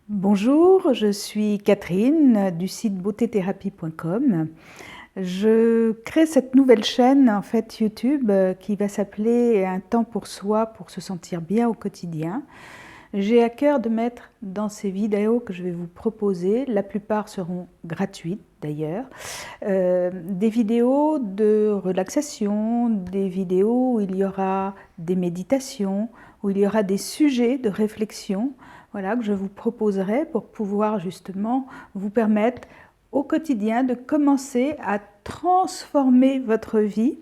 Bonjour, je suis Catherine du site beautéthérapie.com. Je crée cette nouvelle chaîne en fait YouTube qui va s'appeler Un temps pour soi pour se sentir bien au quotidien. J'ai à cœur de mettre dans ces vidéos que je vais vous proposer, la plupart seront gratuites d'ailleurs, des vidéos de relaxation, des vidéos où il y aura des méditations, où il y aura des sujets de réflexion, voilà, que je vous proposerai pour pouvoir justement vous permettre au quotidien de commencer à transformer votre vie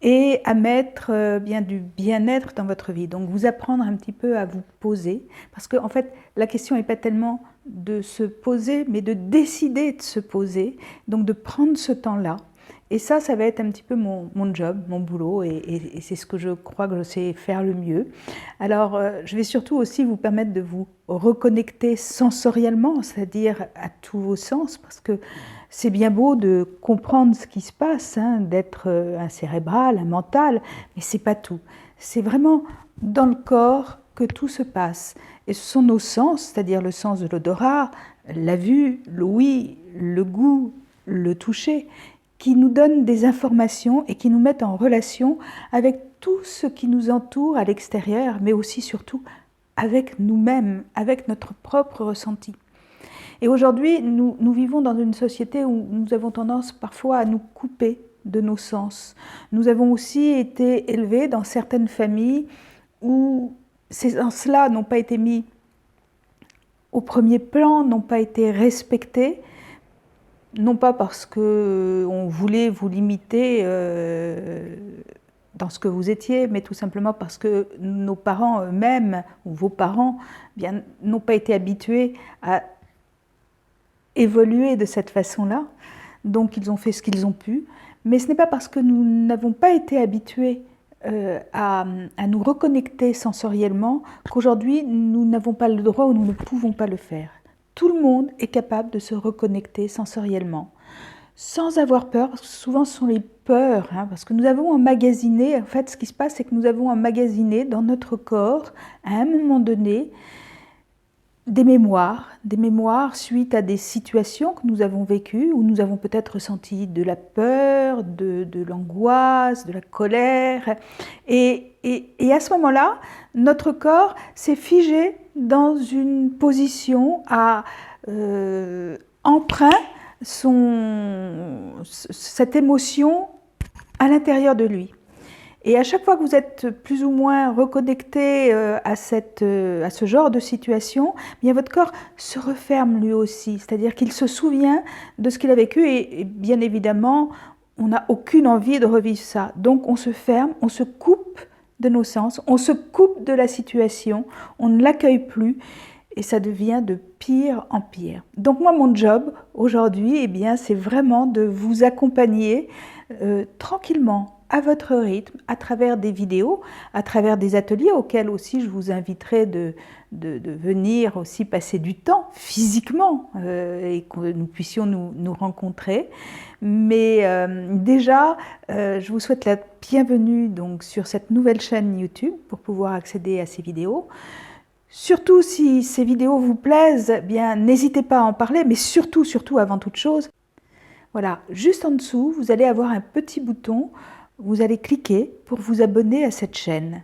et à mettre bien du bien-être dans votre vie. Donc vous apprendre un petit peu à vous poser, parce que en fait la question n'est pas tellement de se poser, mais de décider de se poser, donc de prendre ce temps-là. Et ça va être un petit peu mon job, mon boulot, et c'est ce que je crois que je sais faire le mieux. Alors, je vais surtout aussi vous permettre de vous reconnecter sensoriellement, c'est-à-dire à tous vos sens, parce que c'est bien beau de comprendre ce qui se passe, hein, d'être un cérébral, un mental, mais c'est pas tout. C'est vraiment dans le corps que tout se passe. Et ce sont nos sens, c'est-à-dire le sens de l'odorat, la vue, l'ouïe, le goût, le toucher, qui nous donnent des informations et qui nous mettent en relation avec tout ce qui nous entoure à l'extérieur, mais aussi surtout avec nous-mêmes, avec notre propre ressenti. Et aujourd'hui, nous vivons dans une société où nous avons tendance parfois à nous couper de nos sens. Nous avons aussi été élevés dans certaines familles où ces sens-là n'ont pas été mis au premier plan, n'ont pas été respectés, non pas parce qu'on voulait vous limiter dans ce que vous étiez, mais tout simplement parce que nos parents eux-mêmes, ou vos parents, n'ont pas été habitués à évoluer de cette façon-là. Donc ils ont fait ce qu'ils ont pu. Mais ce n'est pas parce que nous n'avons pas été habitués à nous reconnecter sensoriellement qu'aujourd'hui nous n'avons pas le droit ou nous ne pouvons pas le faire. Tout le monde est capable de se reconnecter sensoriellement, sans avoir peur, parce que souvent ce sont les peurs, hein, parce que nous avons emmagasiné, en fait ce qui se passe c'est que nous avons emmagasiné dans notre corps, à un moment donné, des mémoires suite à des situations que nous avons vécues, où nous avons peut-être ressenti de la peur, de l'angoisse, de la colère. Et à ce moment-là, notre corps s'est figé dans une position à emprunt cette émotion à l'intérieur de lui. Et à chaque fois que vous êtes plus ou moins reconnecté à ce genre de situation, bien votre corps se referme lui aussi, c'est-à-dire qu'il se souvient de ce qu'il a vécu et bien évidemment, on n'a aucune envie de revivre ça. Donc on se ferme, on se coupe de nos sens, on se coupe de la situation, on ne l'accueille plus et ça devient de pire en pire. Donc moi, mon job aujourd'hui, eh bien, c'est vraiment de vous accompagner tranquillement, à votre rythme, à travers des vidéos, à travers des ateliers auxquels aussi je vous inviterai de venir aussi passer du temps physiquement et que nous puissions nous rencontrer. Mais déjà, je vous souhaite la bienvenue donc, sur cette nouvelle chaîne YouTube pour pouvoir accéder à ces vidéos. Surtout si ces vidéos vous plaisent, eh bien n'hésitez pas à en parler, mais surtout avant toute chose, voilà, juste en dessous, vous allez avoir un petit bouton. Vous allez cliquer pour vous abonner à cette chaîne.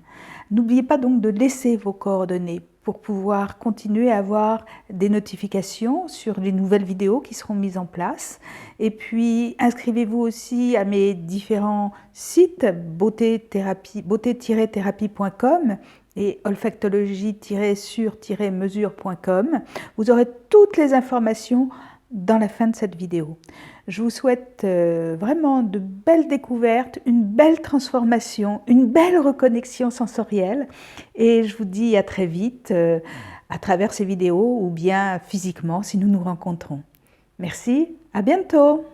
N'oubliez pas donc de laisser vos coordonnées pour pouvoir continuer à avoir des notifications sur les nouvelles vidéos qui seront mises en place. Et puis, inscrivez-vous aussi à mes différents sites beauté-thérapie.com et olfactologie-sur-mesure.com. Vous aurez toutes les informations dans la fin de cette vidéo. Je vous souhaite vraiment de belles découvertes, une belle transformation, une belle reconnexion sensorielle et je vous dis à très vite à travers ces vidéos ou bien physiquement si nous nous rencontrons. Merci, à bientôt!